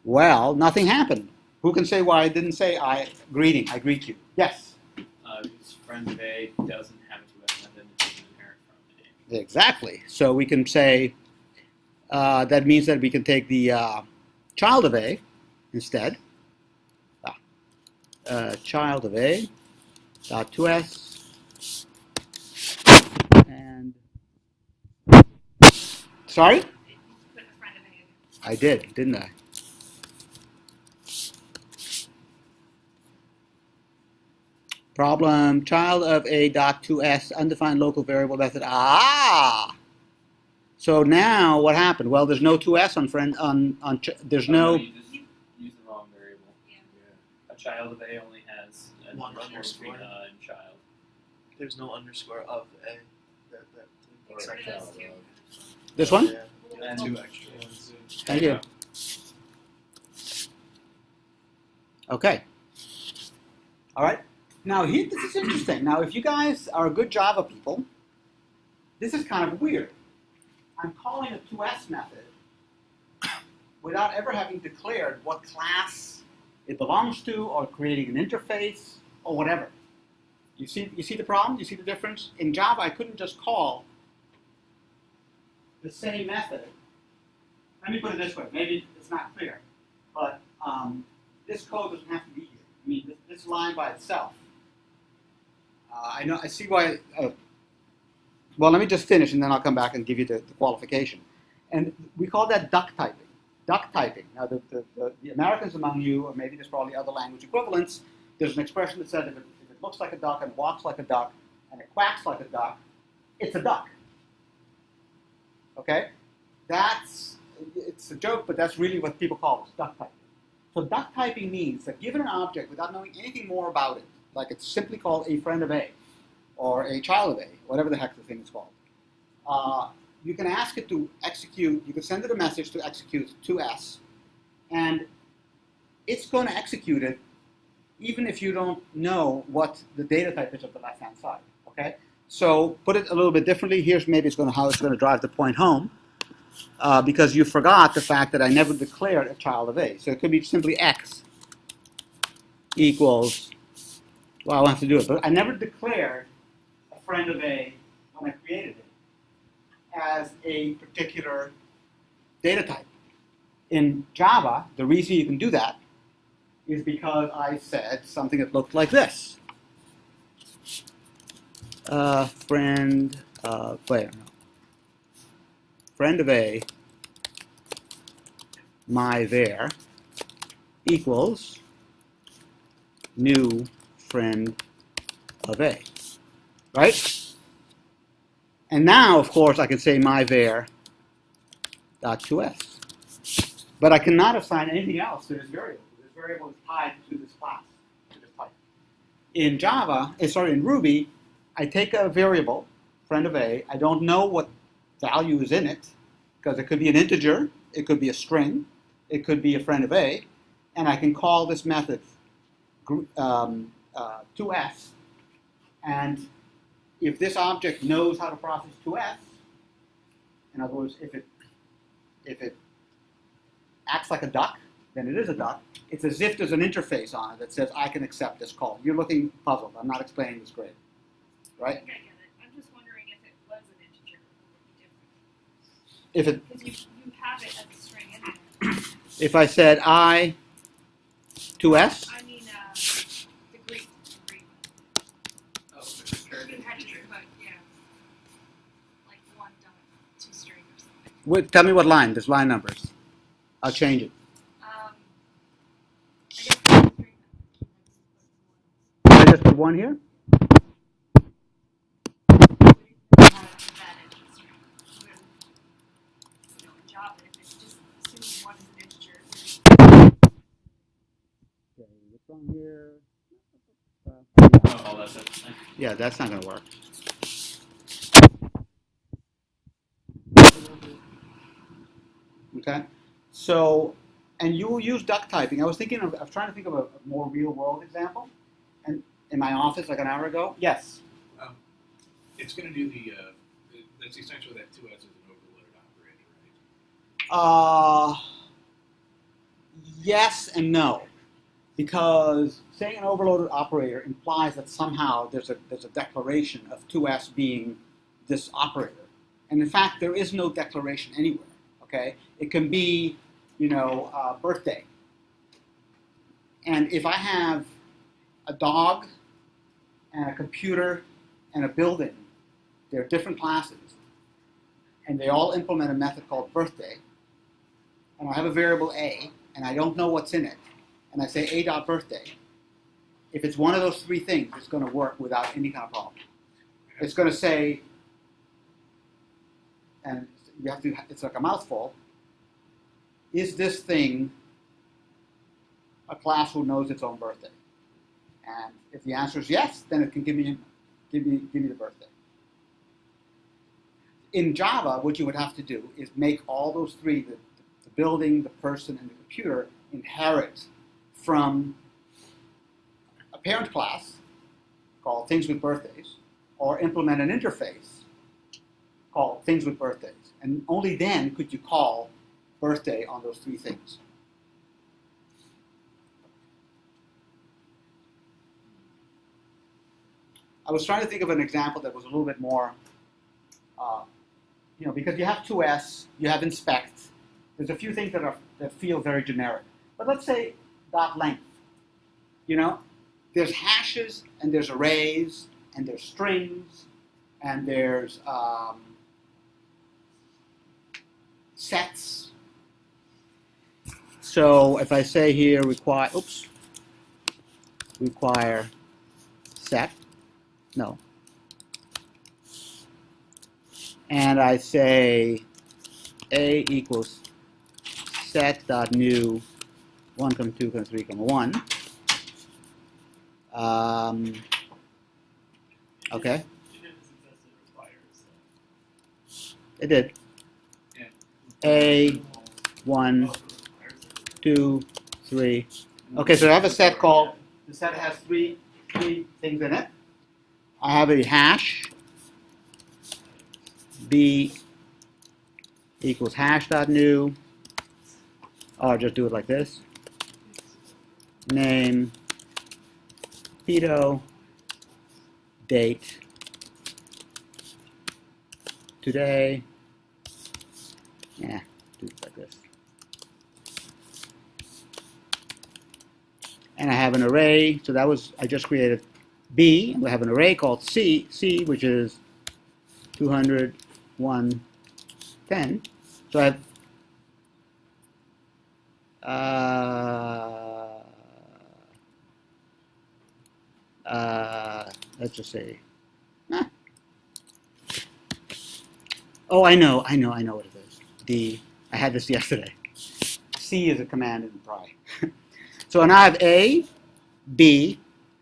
well, nothing happened. Who can say why I didn't say I greet you? Yes? Because friend of A doesn't have a 2S method, it doesn't inherit from the name. Exactly. So we can say, that means that we can take the child of A instead. Child of A dot 2S, and sorry? I did, didn't I? Problem, child of a dot 2s, undefined local variable method. Ah! So now what happened? Well, there's no 2s on friend, there's no, You just use the wrong variable. A child of A only has an One underscore between underscore. and child. There's no underscore of a. That Or Get rid of child those two. of. this one? Yeah. And Two extra. Thank you. Okay. All right. Now, here, this is interesting. Now, if you guys are good Java people, this is kind of weird. I'm calling a 2s method without ever having declared what class it belongs to or creating an interface or whatever. You see the problem? You see the difference? In Java, I couldn't just call the same method. Let me put it this way. Maybe it's not clear, but this code doesn't have to be here. I mean, this line by itself. I see why. Well, let me just finish, and then I'll come back and give you the qualification. And we call that duck typing. Duck typing. Now, the Americans among you, or maybe there's probably other language equivalents, there's an expression that says if it looks like a duck and walks like a duck and it quacks like a duck, it's a duck. Okay? It's a joke, but that's really what people call it, duck typing. So duck typing means that given an object without knowing anything more about it, like it's simply called a friend of A, or a child of A, whatever the heck the thing is called, you can ask it to execute, you can send it a message to execute 2s, and it's going to execute it even if you don't know what the data type is of the left-hand side, okay? So put it a little bit differently. Here's maybe how it's going to drive the point home, because you forgot the fact that I never declared a child of A. So it could be simply x equals, well, I want to do it, but I never declared a friend of A when I created it as a particular data type. In Java, the reason you can do that is because I said something that looked like this. Friend of A, my var equals new friend of A, right? And now, of course, I can say my var dot 2s. But I cannot assign anything else to this variable. This variable is tied to this class, to this type. In in Ruby, I take a variable, friend of A. I don't know what value is in it, because it could be an integer, it could be a string, it could be a friend of A, and I can call this method 2s, and if this object knows how to process 2s, in other words, if it acts like a duck, then it is a duck. It's as if there's an interface on it that says, I can accept this call. You're looking puzzled. I'm not explaining this great, I right? think I get it. I'm just wondering if it was an integer, it would be different. If it, Because you have it as a string in there. if I said I 2s, I mean, the Greek one. Oh, it's a You had to put, yeah, like 1.2 string or something. wait, tell me what line. There's line numbers. I'll change it. I guess the string Can I just put 1 here? Okay, this one here. Oh, that's it. Yeah, that's not going to work. Okay, so, and you will use duck typing. I was thinking of trying to think of a more real world example. And in my office like an hour ago. Yes. It's going to do that's essentially that 2s is an overloaded operator, right? Yes and no, because saying an overloaded operator implies that somehow there's a declaration of 2s being this operator, and in fact there is no declaration anywhere. Okay, it can be, birthday, and if I have a dog and a computer and a building, they're different classes, and they all implement a method called birthday, and I have a variable a, and I don't know what's in it, and I say a.birthday, if it's one of those three things, it's going to work without any kind of problem. It's going to say, and you have to, it's like a mouthful, is this thing a class who knows its own birthday? And if the answer is yes, then it can give me the birthday. In Java, what you would have to do is make all those three, the building, the person, and the computer, inherit from a parent class called things with birthdays, or implement an interface called things with birthdays. And only then could you call birthday on those three things. I was trying to think of an example that was a little bit more, because you have 2S, you have inspect. There's a few things that feel very generic. But let's say dot length. There's hashes, and there's arrays, and there's strings, and there's sets. So if I say here require set, no. And I say A equals set.new 1, 2, 3, 1. Okay. It did. A, 1, 2, 3. Okay, so I have a set called, the set has three things in it. I have a hash, B equals hash.new, or just do it like this. Name, pedo, date, today. Yeah, do it like this. And I have an array, so that was, I just created B. We have an array called C, which is 200, 1, 10. So I have, let's just say, oh, I know what it is. I had this yesterday. C is a command in Pry. So now I have A, B,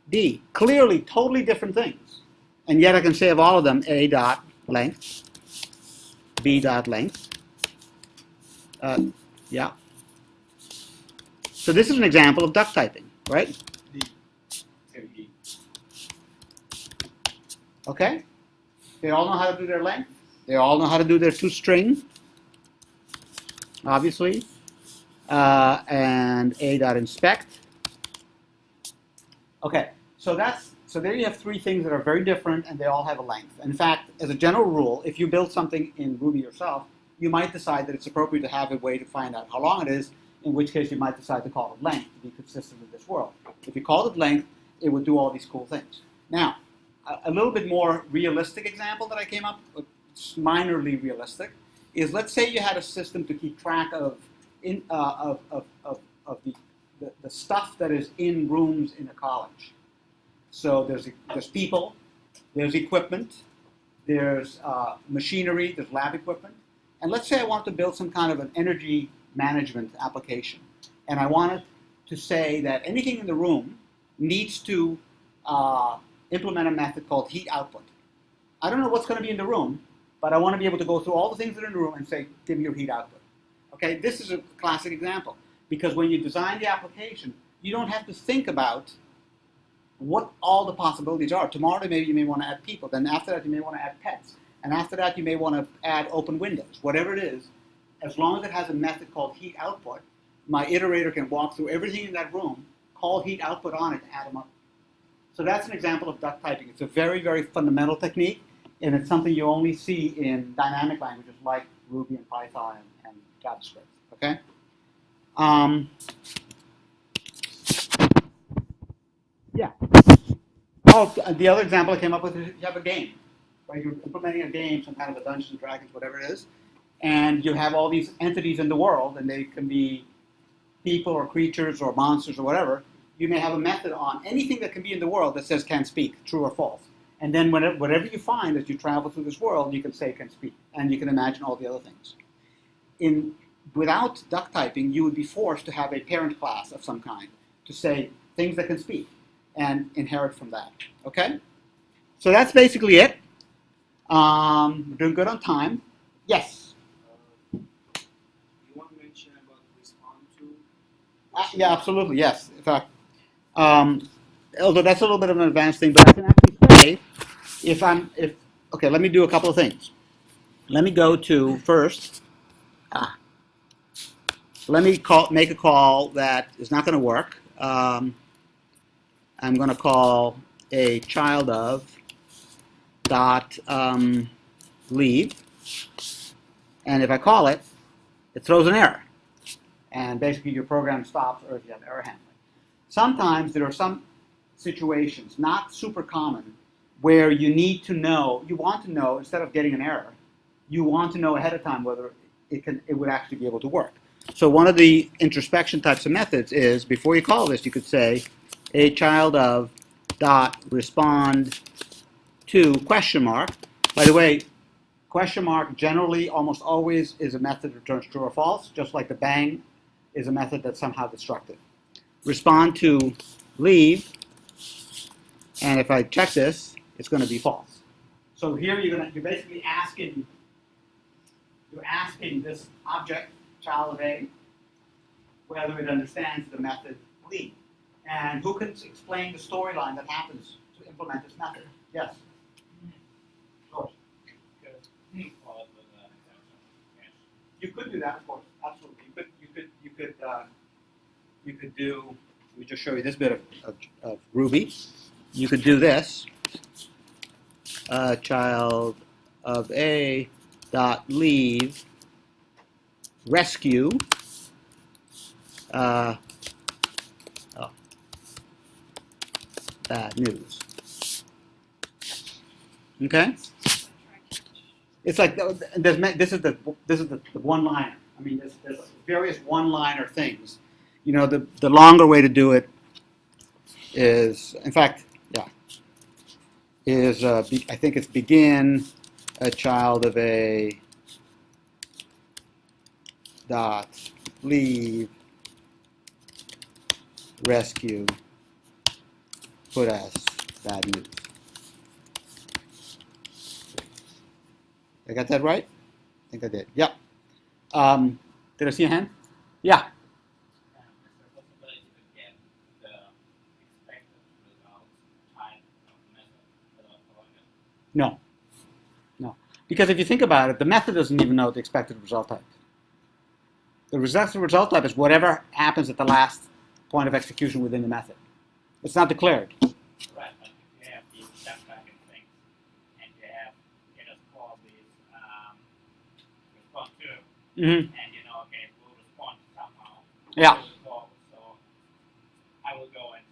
D. Clearly, totally different things. And yet I can say of all of them, A dot length, B dot length. Yeah. So this is an example of duck typing, right? Okay? They all know how to do their length. They all know how to do their toString, obviously. And A.inspect. Okay, so there you have three things that are very different, and they all have a length. In fact, as a general rule, if you build something in Ruby yourself, you might decide that it's appropriate to have a way to find out how long it is, in which case you might decide to call it length to be consistent with this world. If you called it length, it would do all these cool things. Now, a little bit more realistic example that I came up with, minorly realistic, is let's say you had a system to keep track of the stuff that is in rooms in a college. So there's people, there's equipment, there's machinery, there's lab equipment. And let's say I want to build some kind of an energy management application. And I wanted to say that anything in the room needs to implement a method called heat output. I don't know what's going to be in the room, but I want to be able to go through all the things that are in the room and say, give me your heat output. Okay, this is a classic example. Because when you design the application, you don't have to think about what all the possibilities are. Tomorrow maybe you may want to add people. Then after that you may want to add pets. And after that you may want to add open windows. Whatever it is, as long as it has a method called heat output, my iterator can walk through everything in that room, call heat output on it, and add them up. So that's an example of duck typing. It's a very, very fundamental technique, and it's something you only see in dynamic languages like Ruby and Python and JavaScript. Okay? Yeah. Oh, the other example I came up with is you have a game. Right? You're implementing a game, some kind of a Dungeons and Dragons, whatever it is, and you have all these entities in the world, and they can be people or creatures or monsters or whatever. you may have a method on anything that can be in the world that says can speak, true or false. And then whatever you find as you travel through this world, you can say can speak. And you can imagine all the other things. Without duck typing, you would be forced to have a parent class of some kind to say things that can speak and inherit from that. Okay? So that's basically it. We're doing good on time. Yes? You want to mention about respond to? Yeah, absolutely, yes. In fact, although that's a little bit of an advanced thing, but I can actually say, okay, let me do a couple of things. Let me go to first, let me make a call that is not going to work. I'm going to call a child of dot leave, and if I call it, it throws an error, and basically your program stops, or if you have error handling. Sometimes there are some situations, not super common, where you want to know instead of getting an error, you want to know ahead of time whether it would actually be able to work. So one of the introspection types of methods is, before you call this, you could say a child of dot respond to question mark. By the way, question mark generally almost always is a method that returns true or false, just like the bang is a method that's somehow destructive. Respond to leave, and if I check this, it's going to be false. So here you're basically asking this object, child of A, whether it understands the method leave. And who can explain the storyline that happens to implement this method? Yes? George. You could do that, of course. Absolutely. You could do. Let me just show you this bit of Ruby. You could do this. Child of A dot leave rescue. Bad news. Okay. It's like this is the one-liner. I mean, there's various one-liner things. You know, the longer way to do it is, in fact, I think it's begin a child of A dot leave rescue put as bad news. I got that right? I think I did. Yep. Did I see a hand? Yeah. No. Because if you think about it, the method doesn't even know the expected result type. The result type is whatever happens at the last point of execution within the method. It's not declared. Right, but if you have these step back and things, and you have, just call these respond to, and okay, we'll respond somehow. Yeah. Call, so I will go and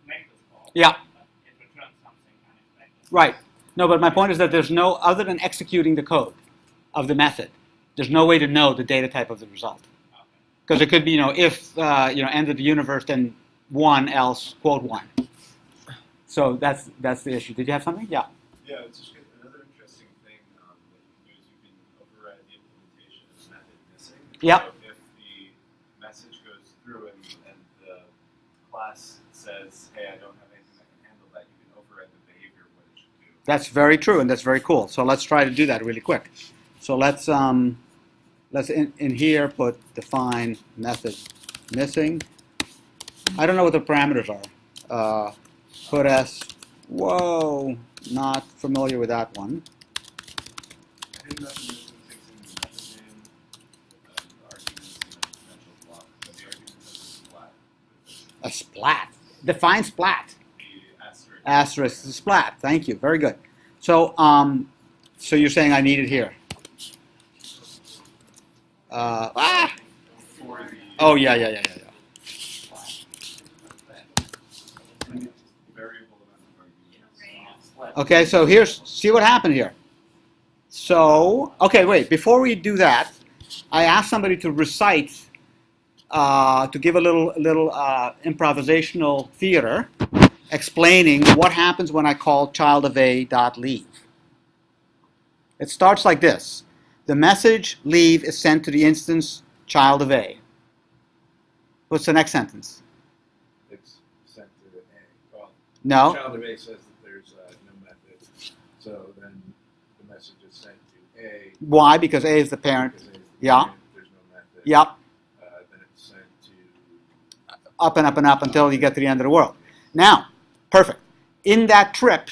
make this call. Yeah. But it returns something unexpected. Right. No, but my point is that there's no, other than executing the code of the method, there's no way to know the data type of the result. Because it could be, if, end of the universe, then 1, else, quote 1. So that's the issue. Did you have something? Yeah. Yeah, it's just another interesting thing that you can do is you can override the implementation of the method missing. Yep. So if the message goes through and the class says, hey, I don't have anything that can handle that, you can override the behavior of what it should do. That's very true, and that's very cool. So let's try to do that really quick. So let's in here put define method missing. I don't know what the parameters are. Put s. Whoa, not familiar with that one. I think method missing takes in the method name, arguments, potential block, but the argument has a splat. A splat. Define splat. The asterisk. Asterisk is splat. Thank you. Very good. So so you're saying I need it here. Oh yeah. Okay, so see what happened here. So, okay, wait, before we do that, I asked somebody to recite to give a little improvisational theater, explaining what happens when I call child of A dot leave. It starts like this. The message leave is sent to the instance child of A. What's the next sentence? It's sent to A. Well, No. child of A says that there's no method, so then the message is sent to A. Why? Because A is the parent. Because A is the Yeah. parent, there's no method. Yep. Then it's sent to Up and up and up until you get to the end of the world. Now, perfect. In that trip,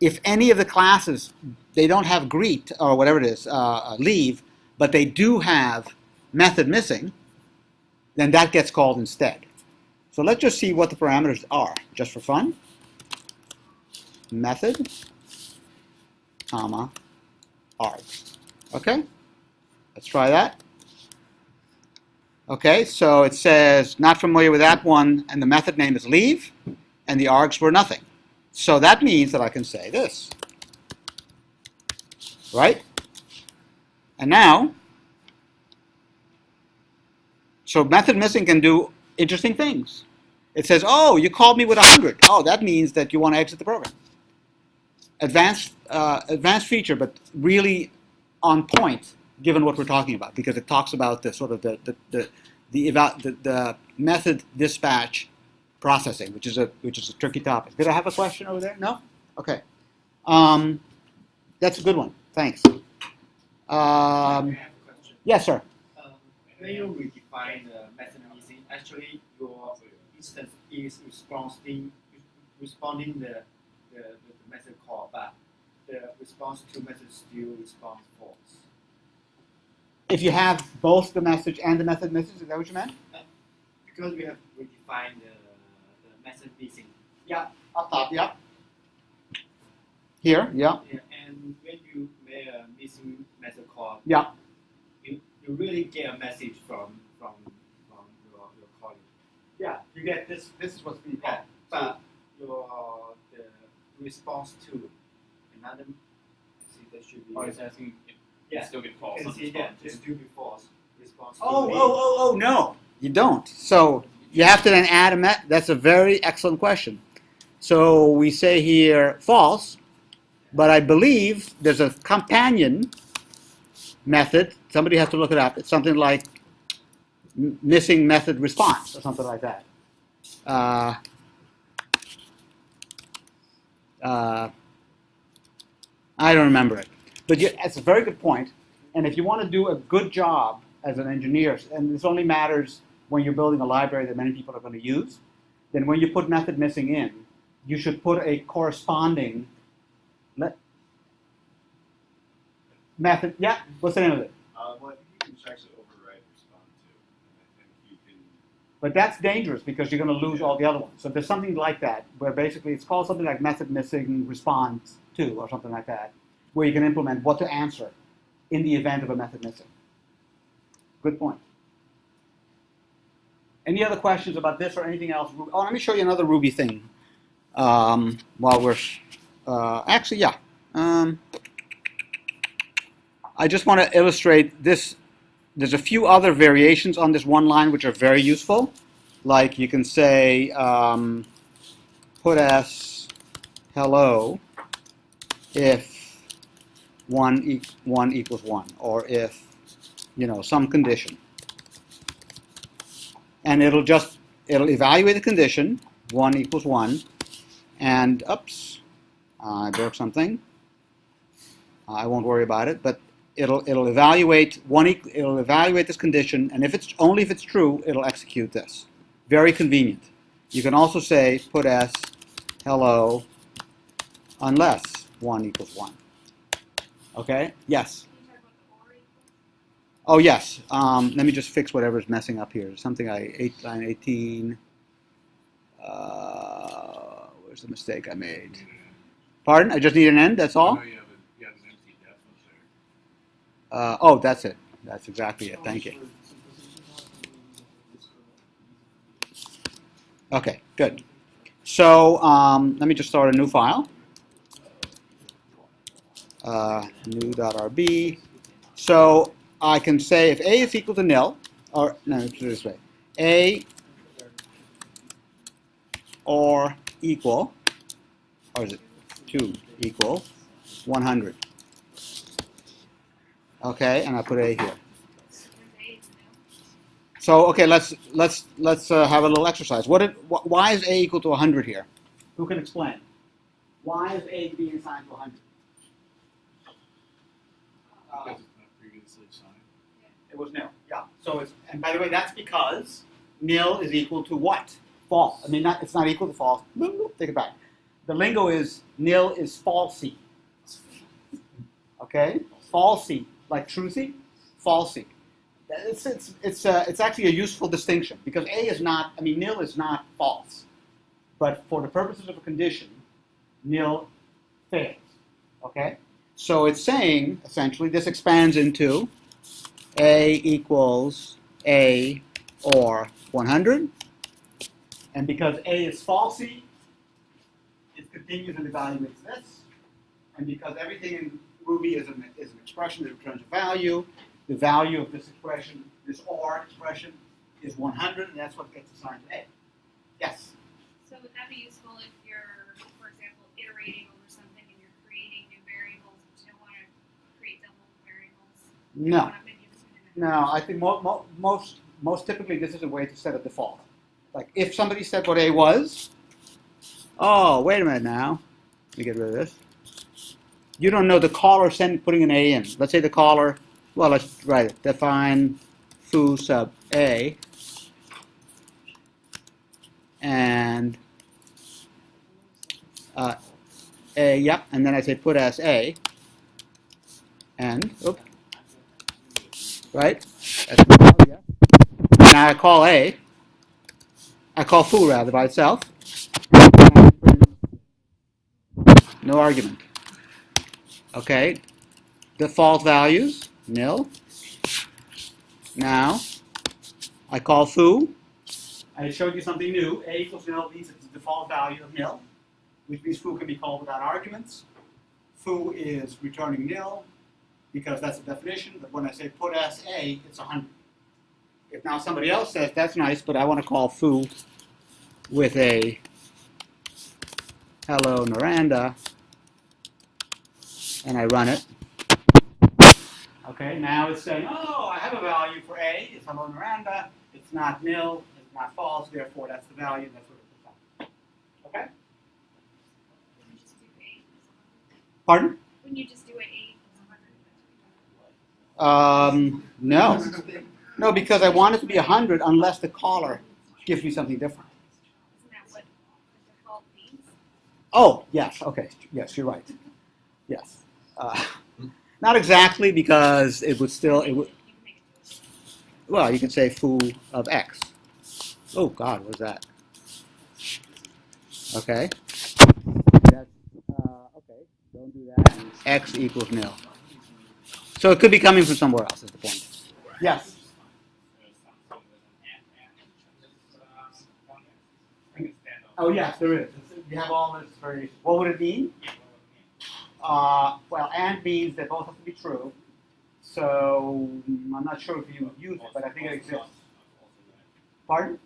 if any of the classes, they don't have greet or whatever it is, leave, but they do have method missing, then that gets called instead. So let's just see what the parameters are, just for fun. Method, comma, args. Okay? Let's try that. Okay, so it says, not familiar with that one, and the method name is leave, and the args were nothing. So that means that I can say this. Right? And now, so method missing can do interesting things. It says, oh, you called me with 100. Oh, that means that you want to exit the program. Advanced feature, but really on point, given what we're talking about, because it talks about the sort of the method dispatch processing, which is a tricky topic. Did I have a question over there? No? Okay. That's a good one. Thanks. I have a question. Yes, sir. When you redefine the method missing, actually your instance is responding the method call, but the response to method still responds false. If you have both the message and the method message, is that what you meant? Because we have redefined the method missing. Yeah, up top, yeah. Here, yeah. And when you make a missing method call, Yeah. you really get a message from your colleague. Yeah, you get this. This is what's being called. But the response to another, see, that should be. Or it's asking if Yeah. you still get false You on can the see that spot, this too. do be false. Response. Oh, no. You don't. So you have to then add a That's a very excellent question. So we say here false, but I believe there's a companion method. Somebody has to look it up. It's something like missing method response or something like that. I don't remember it. But it's a very good point. And if you want to do a good job as an engineer, and this only matters when you're building a library that many people are going to use, then when you put method missing in, you should put a corresponding method. Yeah, what's the name of it? Well, I think you can just actually override respond to. And I think you can. But that's dangerous because you're going to lose all the other ones. So there's something like that where basically it's called something like method missing response to or something like that, where you can implement what to answer in the event of a method missing. Good point. Any other questions about this or anything else? Oh, let me show you another Ruby thing while we're... actually, yeah. I just want to illustrate this. There's a few other variations on this one line which are very useful. Like you can say put s hello if 1 equals 1, or if, some condition. And it'll evaluate the condition, 1 equals 1, and, oops, I broke something. I won't worry about it, but it'll evaluate it'll evaluate this condition, and if it's true, it'll execute this. Very convenient. You can also say put s hello unless 1 equals 1. Okay? Yes. Can you talk about the or equals? Oh yes. Let me just fix whatever's messing up here. Something line 18. Where's the mistake I made? Pardon? I just need an end. That's all. No, you have an empty def there. Oh, that's it. That's exactly it. Thank you. Okay, good. So let me just start a new file. New.rb. So I can say if a is equal to nil, or no, let's do it this way. A or equal, or is it 2 equal 100? Okay, and I put A here. So okay, let's have a little exercise. Why is A equal to 100 here? Who can explain? Why is A being assigned to 100? Because it's not previously assigned. It was nil. Yeah. So it's, and by the way, that's because nil is equal to what? False. I mean, it's not equal to false. Take it back. The lingo is nil is falsy. Okay, falsy, like truthy, falsy. It's actually a useful distinction because A is not. I mean, nil is not false, but for the purposes of a condition, nil fails. Okay, so it's saying essentially this expands into A equals A or 100, and because A is falsy, it continues and evaluates this, and because everything in Ruby is an expression that returns a value, the value of this expression, this OR expression, is 100, and that's what gets assigned to A. Yes? So would that be useful if you're, for example, iterating over something and you're creating new variables, but you don't want to create double variables? No. No, I think most typically this is a way to set a default. Like if somebody said what A was, oh, wait a minute now. Let me get rid of this. You don't know the caller putting an A in. Let's say the caller, well, let's write it. Define foo sub A. And A, yep, and then I say put as A. And, oops. Right? That's my value, yeah. Now I call A. I call foo rather by itself. No argument. Okay. Default values, nil. Now, I call foo. I showed you something new. A equals nil means it's the default value of nil, which means foo can be called without arguments. Foo is returning nil because that's the definition, but when I say put as A, it's 100. If now somebody else says, that's nice, but I want to call foo with a hello Naranda, and I run it. Okay, now it's saying, oh, I have a value for A, it's hello Naranda, it's not nil, it's not false, therefore that's the value, that's what it puts out. Okay? Wouldn't you just do 8 as 100? Pardon? Wouldn't you just do it 8 as 100? No. No, because I want it to be 100 unless the caller gives me something different. Isn't that what the default means? Oh, yes, okay, yes, you're right. Yes. Not exactly because it would, well, you can say foo of X. Oh, God, what was that? Okay. That's, okay, don't do that. X equals nil. So it could be coming from somewhere else, is the point. Yes? Oh, yes, there is. You have all this variation. What would it mean? Well, and means they both have to be true. So I'm not sure if you use it, but I think it exists. Pardon?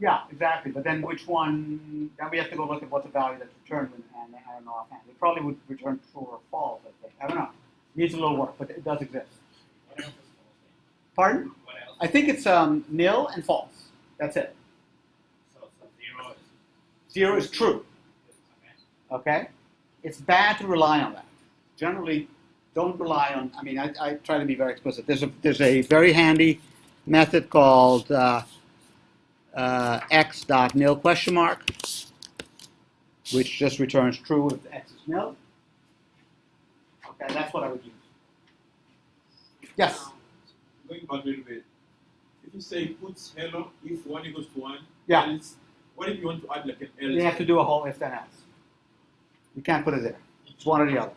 Yeah, exactly. But then which one? Then we have to go look at what the value that's returned, and I don't know offhand. It probably would return true or false. I think. I don't know. Needs a little work, but it does exist. Pardon? I think it's nil and false. That's it. So 0 is 0 is true. Okay? It's bad to rely on that. Generally, don't rely on, I mean, I try to be very explicit. There's a very handy method called x.nil question mark, which just returns true if x is nil. Okay, that's what I would use. Yes? Going back a little bit, if you say puts hello if 1 equals to 1, Yeah. else, what if you want to add like an else? You have to do a whole if then else. You can't put it there. It's one or the other.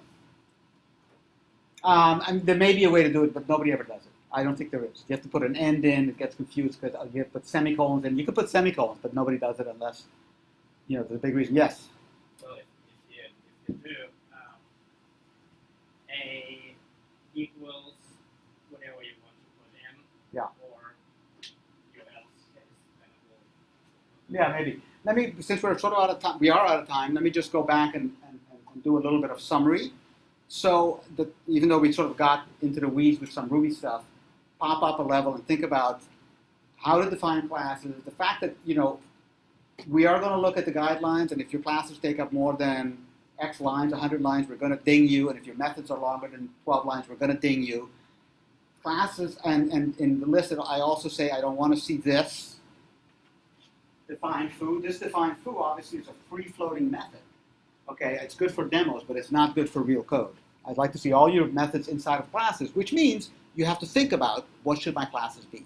And there may be a way to do it, but nobody ever does it. I don't think there is. You have to put an end in. It gets confused because you have to put semicolons in. You could put semicolons, but nobody does it unless, there's a big reason. Yes? So if you do A equals whatever you want to put in, Yeah. Or your else case kind of Yeah, maybe. Let me, since we're sort of out of time, we are out of time, let me just go back and do a little bit of summary. So even though we sort of got into the weeds with some Ruby stuff, pop up a level and think about how to define classes. The fact that, we are going to look at the guidelines, and if your classes take up more than X lines, 100 lines, we're going to ding you, and if your methods are longer than 12 lines, we're going to ding you. Classes, and in the list, I also say I don't want to see this. Define foo. This define foo obviously is a free-floating method. Okay, it's good for demos, but it's not good for real code. I'd like to see all your methods inside of classes, which means you have to think about what should my classes be.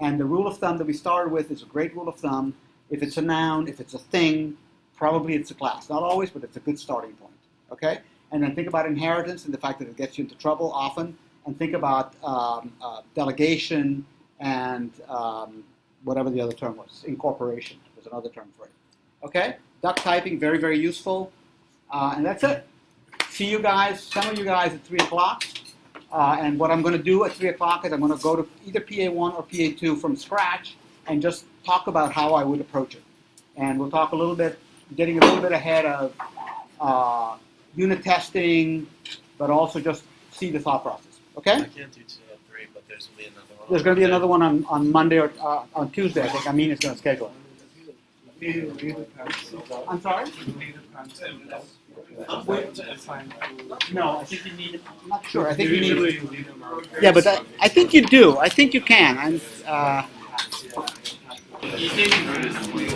And the rule of thumb that we started with is a great rule of thumb. If it's a noun, if it's a thing, probably it's a class. Not always, but it's a good starting point. Okay? And then think about inheritance and the fact that it gets you into trouble often. And think about delegation and whatever the other term was. Incorporation. There's another term for it. Okay? Duck typing, very, very useful. And that's it. See you guys, some of you guys at 3 o'clock. And what I'm going to do at 3 o'clock is I'm going to go to either PA1 or PA2 from scratch and just talk about how I would approach it. And we'll talk a little bit, getting a little bit ahead of unit testing, but also just see the thought process. Okay? I can't do 2 and 3, but there's going to be another one. There's going to be another one on Monday or on Tuesday, I think. I mean, it's going to schedule it. I'm sorry? No, I think you need. I'm not sure. I think you need. Yeah, but I think you do. I think you can. I'm. You think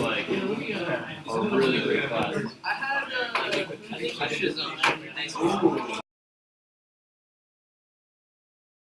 like really great class. I had I think I should